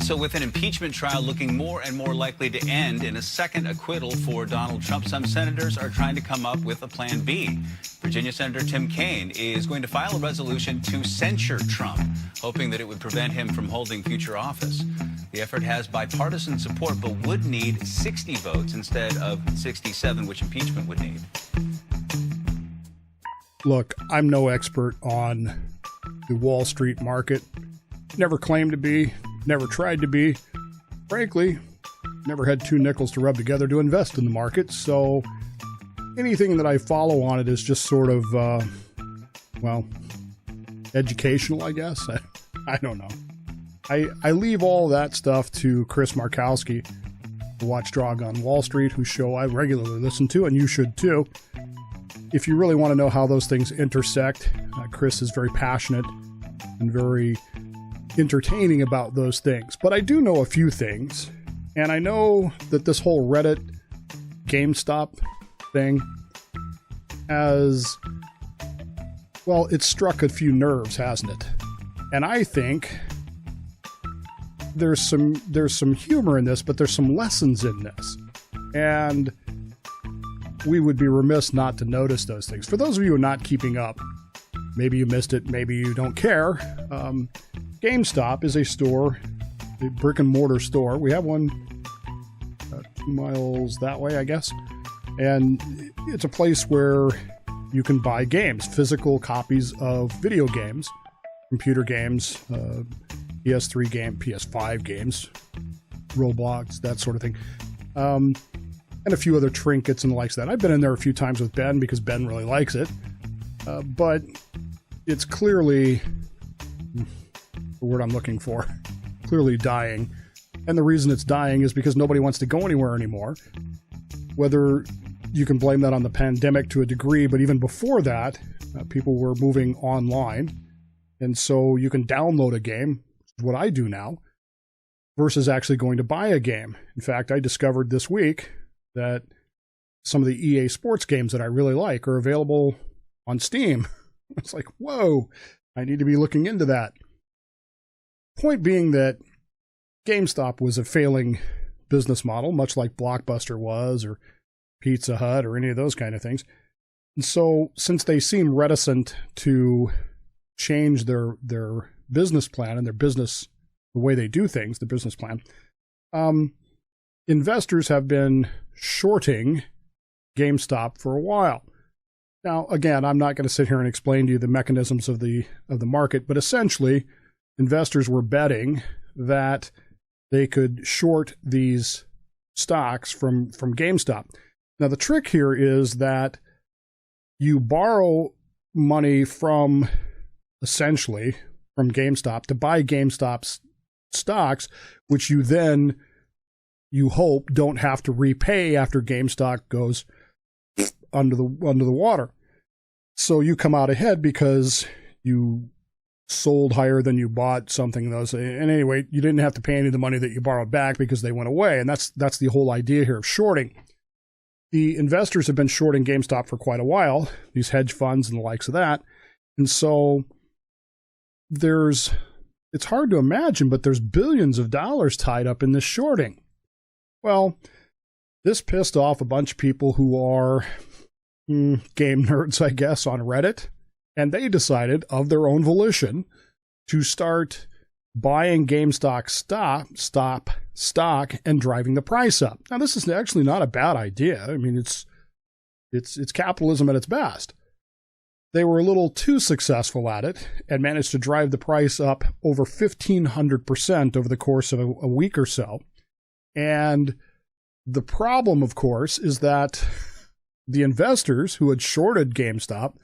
So with an impeachment trial looking more and more likely to end in a second acquittal for Donald Trump, some senators are trying to come up with a plan B. Virginia Senator Tim Kaine is going to file a resolution to censure Trump, hoping that it would prevent him from holding future office. The effort has bipartisan support, but would need 60 votes instead of 67, which impeachment would need. Look, I'm no expert on the Wall Street market. Never claimed to be, never tried to be. Frankly, never had two nickels to rub together to invest in the market. So anything that I follow on it is just sort of, educational, I guess. I don't know. I leave all that stuff to Chris Markowski, the watchdog on Wall Street, whose show I regularly listen to, and you should too. If you really want to know how those things intersect, Chris is very passionate and very entertaining about those things. But I do know a few things, and I know that this whole Reddit GameStop thing has, well, it's struck a few nerves, hasn't it? And I think there's some humor in this, but there's some lessons in this. And we would be remiss not to notice those things. For those of you who are not keeping up, maybe you missed it, maybe you don't care. GameStop is a store, a brick and mortar store. We have one 2 miles that way, I guess. And it's a place where you can buy games, physical copies of video games, computer games, PS3 game, PS5 games, Roblox, that sort of thing. And a few other trinkets and the likes of that. I've been in there a few times with Ben because Ben really likes it. But it's clearly, the word I'm looking for, clearly dying. And the reason it's dying is because nobody wants to go anywhere anymore. Whether you can blame that on the pandemic to a degree, but even before that, people were moving online. And so you can download a game, which is what I do now, versus actually going to buy a game. In fact, I discovered this week that some of the EA Sports games that I really like are available on Steam. It's like, whoa, I need to be looking into that. Point being that GameStop was a failing business model, much like Blockbuster was, or Pizza Hut, or any of those kind of things. And so, since they seem reticent to change their business plan and their business, the way they do things, the business plan, investors have been shorting GameStop for a while. Now, again, I'm not going to sit here and explain to you the mechanisms of the market, but essentially, investors were betting that they could short these stocks from GameStop. Now, the trick here is that you borrow money from, essentially, from GameStop to buy GameStop's stocks, which you then, you hope, don't have to repay after GameStop goes under the water. So you come out ahead because you sold higher than you bought something. And anyway, you didn't have to pay any of the money that you borrowed back because they went away. And that's the whole idea here of shorting. The investors have been shorting GameStop for quite a while, these hedge funds and the likes of that. And so it's hard to imagine, but there's billions of dollars tied up in this shorting. Well, this pissed off a bunch of people who are game nerds, I guess, on Reddit. And they decided, of their own volition, to start buying GameStop stock and driving the price up. Now, this is actually not a bad idea. I mean, it's capitalism at its best. They were a little too successful at it and managed to drive the price up over 1,500% over the course of a week or so. And the problem, of course, is that the investors who had shorted GameStop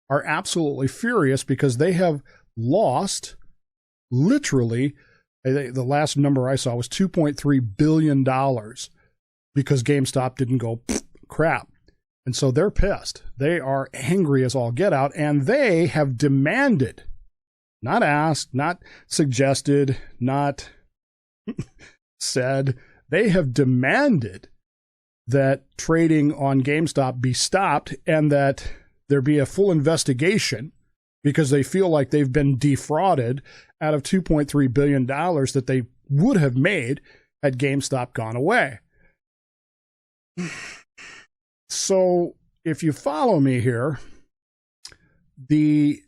are absolutely furious because they have lost, literally, the last number I saw was $2.3 billion because GameStop didn't go crap. And so they're pissed. They are angry as all get out, and they have demanded, not asked, not suggested, not said, they have demanded that trading on GameStop be stopped and that there be a full investigation because they feel like they've been defrauded out of $2.3 billion that they would have made had GameStop gone away. So if you follow me here, the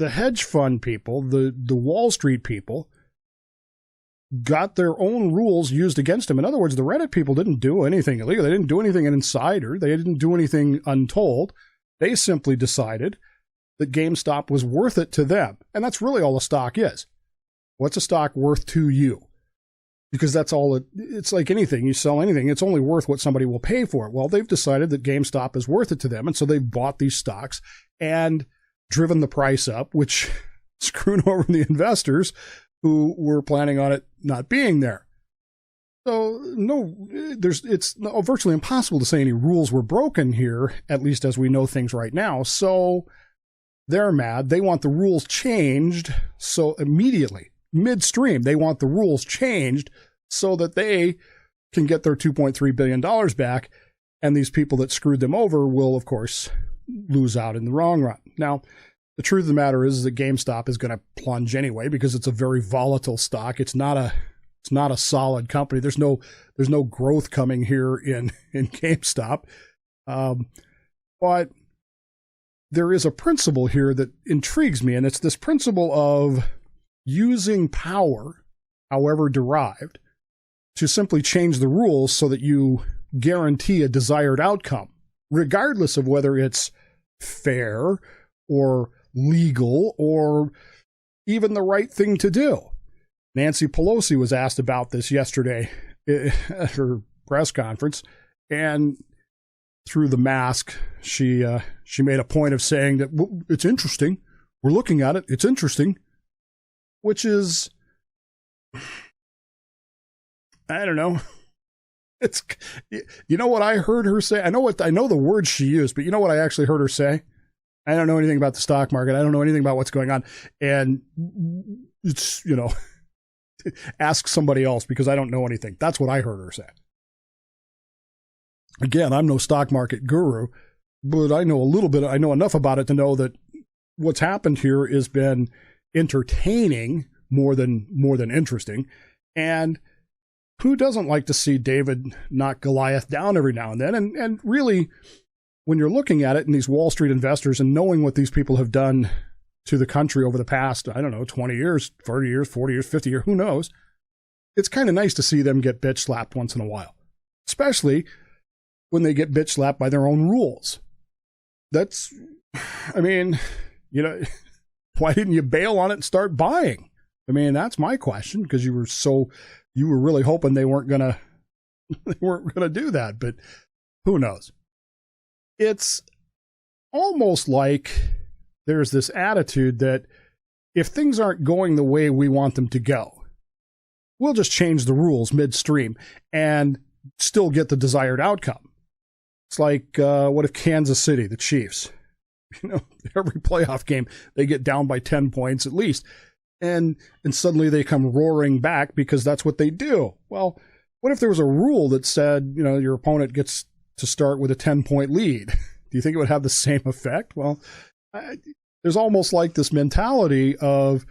hedge fund people, the Wall Street people, got their own rules used against them. In other words, the Reddit people didn't do anything illegal. They didn't do anything insider. They didn't do anything untold. They simply decided that GameStop was worth it to them. And that's really all a stock is. What's a stock worth to you? Because that's all it's like anything. You sell anything, it's only worth what somebody will pay for it. Well, they've decided that GameStop is worth it to them. And so they've bought these stocks and driven the price up, which screwed over the investors who were planning on it not being there. So no, it's virtually impossible to say any rules were broken here, at least as we know things right now. So they're mad. They want the rules changed. So immediately, midstream, they want the rules changed so that they can get their $2.3 billion back. And these people that screwed them over will, of course, lose out in the long run. Now, the truth of the matter is that GameStop is going to plunge anyway because it's a very volatile stock. It's not a solid company. There's no growth coming here in GameStop. But there is a principle here that intrigues me, and it's this principle of using power, however derived, to simply change the rules so that you guarantee a desired outcome, regardless of whether it's fair or legal or even the right thing to do. Nancy Pelosi was asked about this yesterday at her press conference, and through the mask, she made a point of saying that, well, it's interesting. We're looking at it. It's interesting, which is, I don't know. It's, you know what I heard her say? I know the words she used, but you know what I actually heard her say? I don't know anything about the stock market. I don't know anything about what's going on. And it's, ask somebody else because I don't know anything. That's what I heard her say. Again, I'm no stock market guru, but I know a little bit. I know enough about it to know that what's happened here has been entertaining more than interesting. And who doesn't like to see David knock Goliath down every now and then? And really, when you're looking at it and these Wall Street investors and knowing what these people have done to the country over the past, 20 years, 30 years, 40 years, 50 years, who knows? It's kind of nice to see them get bitch slapped once in a while, especially when they get bitch slapped by their own rules. That's, why didn't you bail on it and start buying? That's my question, because you were really hoping they weren't gonna do that, but who knows? It's almost like there's this attitude that if things aren't going the way we want them to go, we'll just change the rules midstream and still get the desired outcome. It's like, what if Kansas City, the Chiefs, every playoff game, they get down by 10 points at least. And suddenly they come roaring back because that's what they do. Well, what if there was a rule that said, your opponent gets to start with a 10-point lead? Do you think it would have the same effect? Well, there's almost like this mentality of,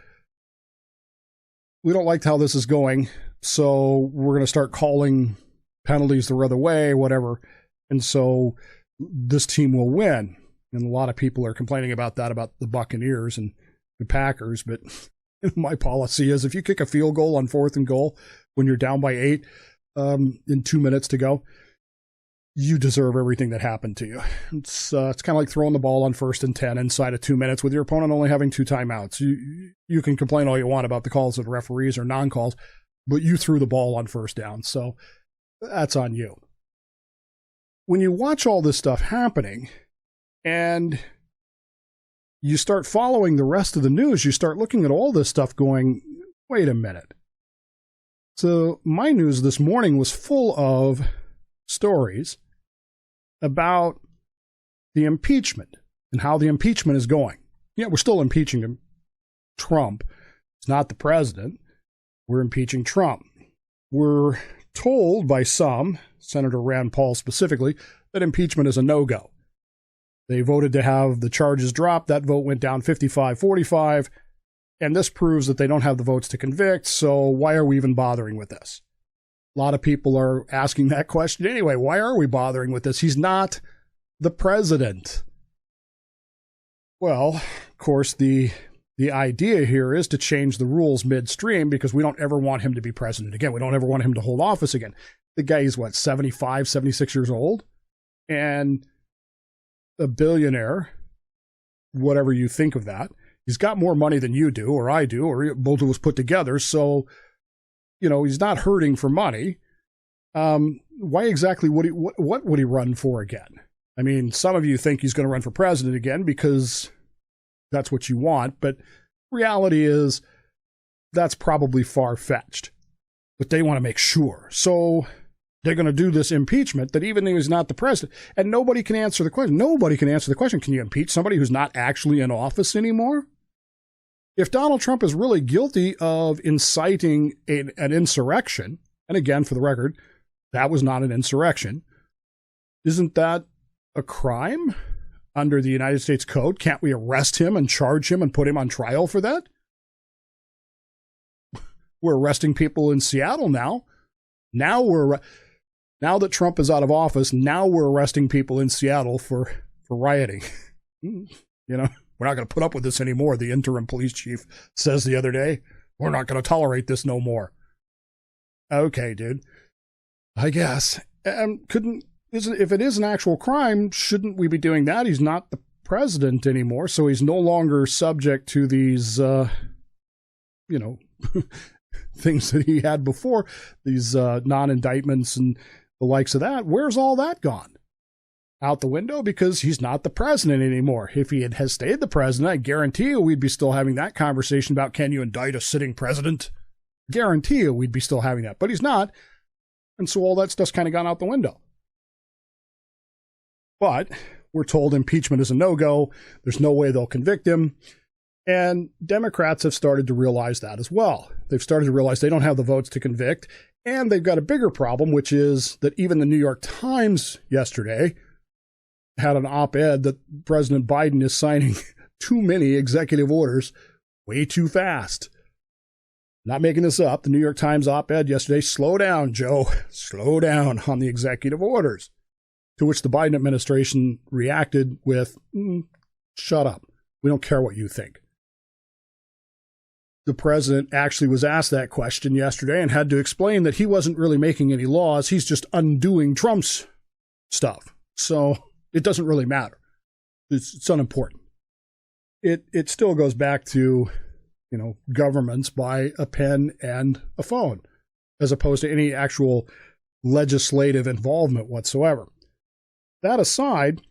we don't like how this is going, so we're going to start calling penalties the other way, whatever. And so this team will win. And a lot of people are complaining about that, about the Buccaneers and the Packers. But my policy is if you kick a field goal on 4th and goal when you're down by 8 in 2 minutes to go, you deserve everything that happened to you. It's kind of like throwing the ball on 1st and 10 inside of 2 minutes with your opponent only having 2 timeouts. You can complain all you want about the calls of the referees or non-calls, but you threw the ball on 1st down, so that's on you. When you watch all this stuff happening and you start following the rest of the news, you start looking at all this stuff going, wait a minute. So my news this morning was full of stories about the impeachment and how the impeachment is going. Yeah, we're still impeaching him. Trump. It's not the president. We're impeaching Trump. We're told by some, Senator Rand Paul specifically, that impeachment is a no-go. They voted to have the charges dropped. That vote went down 55-45. And this proves that they don't have the votes to convict, so why are we even bothering with this? A lot of people are asking that question anyway. Why are we bothering with this? He's not the president. Well, of course, the idea here is to change the rules midstream because we don't ever want him to be president again. We don't ever want him to hold office again. The guy is, 75, 76 years old? And a billionaire, whatever you think of that. He's got more money than you do, or I do, or both of us put together. So, he's not hurting for money. Why exactly what would he run for again? I mean, some of you think he's going to run for president again because that's what you want, but reality is that's probably far-fetched. But they want to make sure. So they're going to do this impeachment that even though he's not the president, and nobody can answer the question. Nobody can answer the question. Can you impeach somebody who's not actually in office anymore? If Donald Trump is really guilty of inciting an insurrection, and again, for the record, that was not an insurrection, isn't that a crime under the United States Code? Can't we arrest him and charge him and put him on trial for that? We're arresting people in Seattle now. Now that Trump is out of office, now we're arresting people in Seattle for rioting. We're not going to put up with this anymore, the interim police chief says the other day. We're not going to tolerate this no more. Okay, dude. I guess. If it is an actual crime, shouldn't we be doing that? He's not the president anymore, so he's no longer subject to these, things that he had before, these non-indictments and the likes of that. Where's all that gone? Out the window because he's not the president anymore. If he has stayed the president, I guarantee you we'd be still having that conversation about can you indict a sitting president? Guarantee you we'd be still having that, but he's not. And so all that stuff's kind of gone out the window. But we're told impeachment is a no-go. There's no way they'll convict him. And Democrats have started to realize that as well. They've started to realize they don't have the votes to convict. And they've got a bigger problem, which is that even the New York Times yesterday had an op-ed that President Biden is signing too many executive orders way too fast. Not making this up. The New York Times op-ed yesterday, slow down, Joe. Slow down on the executive orders. To which the Biden administration reacted with, shut up. We don't care what you think. The president actually was asked that question yesterday and had to explain that he wasn't really making any laws. He's just undoing Trump's stuff. So it doesn't really matter. It's unimportant. It still goes back to, governments by a pen and a phone, as opposed to any actual legislative involvement whatsoever. That aside,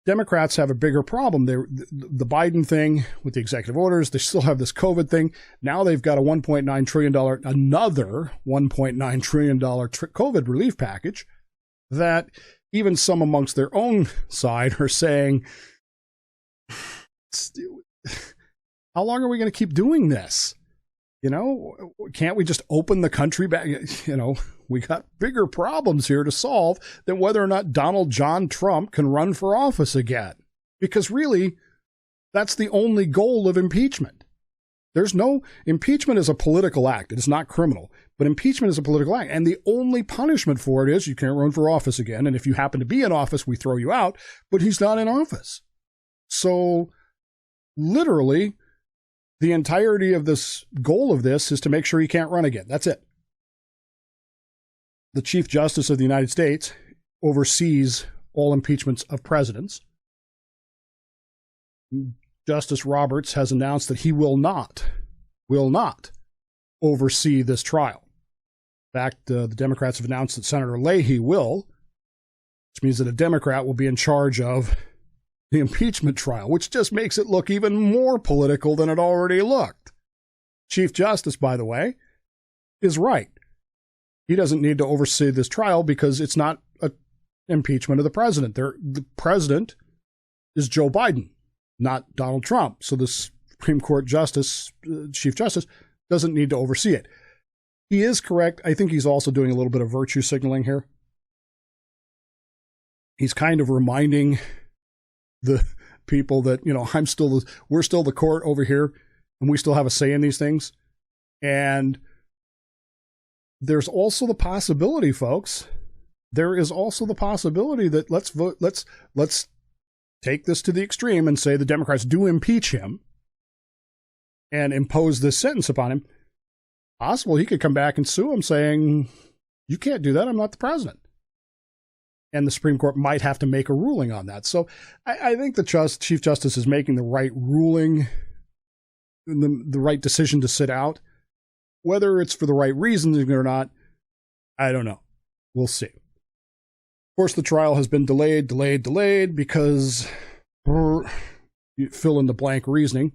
Democrats have a bigger problem. The Biden thing with the executive orders, they still have this COVID thing. Now they've got a $1.9 trillion, another $1.9 trillion COVID relief package that even some amongst their own side are saying, how long are we going to keep doing this? Can't we just open the country back? We got bigger problems here to solve than whether or not Donald John Trump can run for office again. Because really, that's the only goal of impeachment. Impeachment is a political act. It is not criminal, but impeachment is a political act. And the only punishment for it is you can't run for office again. And if you happen to be in office, we throw you out, but he's not in office. So literally, the entirety of this goal of this is to make sure he can't run again. That's it. The Chief Justice of the United States oversees all impeachments of presidents. Justice Roberts has announced that he will not oversee this trial. In fact, the Democrats have announced that Senator Leahy will, which means that a Democrat will be in charge of the impeachment trial, which just makes it look even more political than it already looked. Chief Justice, by the way, is right. He doesn't need to oversee this trial because it's not an impeachment of the president. The president is Joe Biden, not Donald Trump. So the Supreme Court Justice, Chief Justice, doesn't need to oversee it. He is correct. I think he's also doing a little bit of virtue signaling here. He's kind of reminding the people that, we're still the court over here. and we still have a say in these things. And there's also the possibility, folks, there is also the possibility that let's take this to the extreme and say the Democrats do impeach him and impose this sentence upon him. Possible he could come back and sue him saying, you can't do that, I'm not the president. And the Supreme Court might have to make a ruling on that. So I think the Chief Justice is making the right ruling, the right decision to sit out. Whether it's for the right reasons or not, I don't know. We'll see. Of course, the trial has been delayed because you fill in the blank reasoning.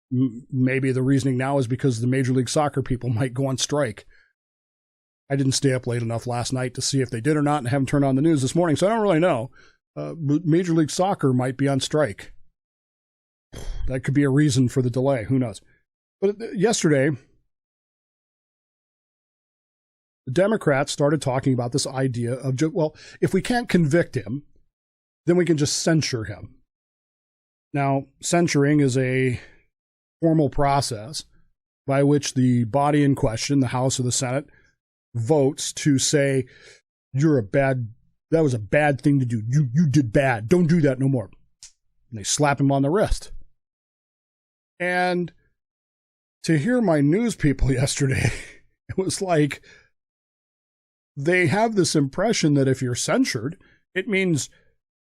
Maybe the reasoning now is because the Major League Soccer people might go on strike. I didn't stay up late enough last night to see if they did or not, and haven't turned on the news this morning, so I don't really know. Major League Soccer might be on strike. That could be a reason for the delay. Who knows? But yesterday, the Democrats started talking about this idea of, well, if we can't convict him, then we can just censure him. Now, censuring is a formal process by which the body in question, the House or the Senate, votes to say, that was a bad thing to do. You did bad. Don't do that no more. And they slap him on the wrist. And to hear my news people yesterday, it was like they have this impression that if you're censured, it means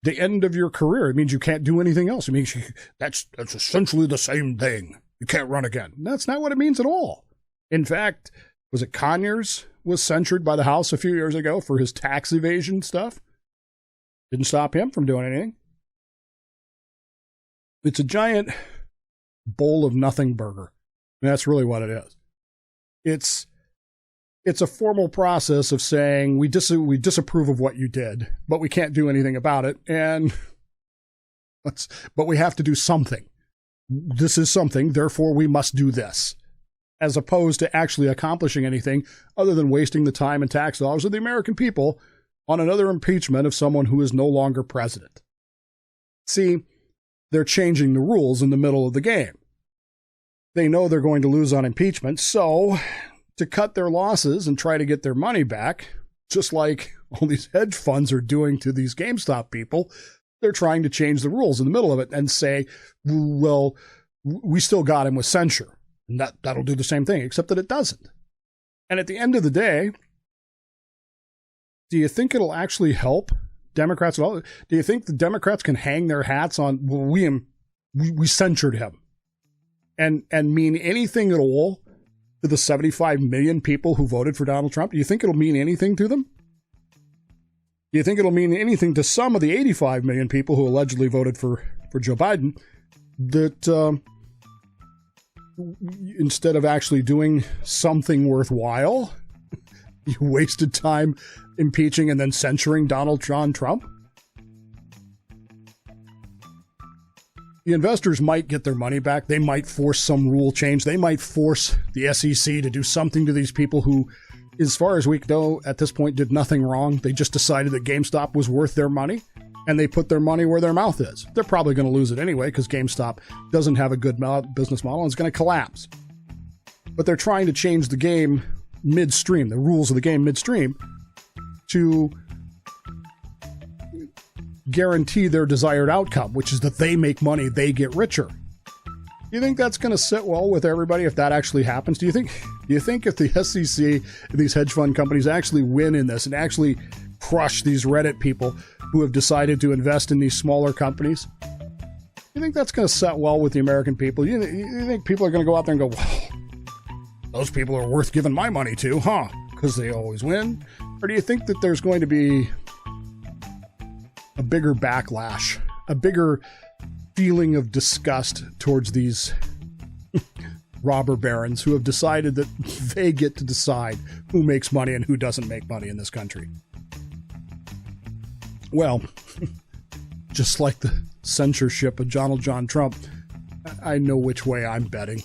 the end of your career. It means you can't do anything else. It means that's essentially the same thing. You can't run again. That's not what it means at all. In fact, was it Conyers was censured by the House a few years ago for his tax evasion stuff? Didn't stop him from doing anything. It's a giant bowl of nothing burger. And that's really what it is. It's a formal process of saying we disapprove of what you did, but we can't do anything about it. But we have to do something. This is something, therefore we must do this. As opposed to actually accomplishing anything other than wasting the time and tax dollars of the American people on another impeachment of someone who is no longer president. See, they're changing the rules in the middle of the game. They know they're going to lose on impeachment, so to cut their losses and try to get their money back, just like all these hedge funds are doing to these GameStop people, they're trying to change the rules in the middle of it and say, well, we still got him with censure. And that'll do the same thing, except that it doesn't. And at the end of the day, do you think it'll actually help Democrats at all? Do you think the Democrats can hang their hats on, well, we censured him and mean anything at all to the 75 million people who voted for Donald Trump? Do you think it'll mean anything to them? Do you think it'll mean anything to some of the 85 million people who allegedly voted for Joe Biden that instead of actually doing something worthwhile, you wasted time impeaching and then censuring Donald John Trump? The investors might get their money back. They might force some rule change. They might force the SEC to do something to these people who, as far as we know, at this point did nothing wrong. They just decided that GameStop was worth their money, and they put their money where their mouth is. They're probably going to lose it anyway because GameStop doesn't have a good business model and it's going to collapse. But they're trying to change the game midstream, the rules of the game midstream, to guarantee their desired outcome, which is that they make money, they get richer. Do you think that's going to sit well with everybody if that actually happens? Do you think if the SEC and these hedge fund companies actually win in this and actually crush these Reddit people who have decided to invest in these smaller companies, you think that's going to set well with the American people? You think people are going to go out there and go, well, those people are worth giving my money to, huh? Because they always win? Or do you think that there's going to be a bigger backlash, a bigger feeling of disgust towards these robber barons who have decided that they get to decide who makes money and who doesn't make money in this country? Well, just like the censorship of Donald John Trump, I know which way I'm betting.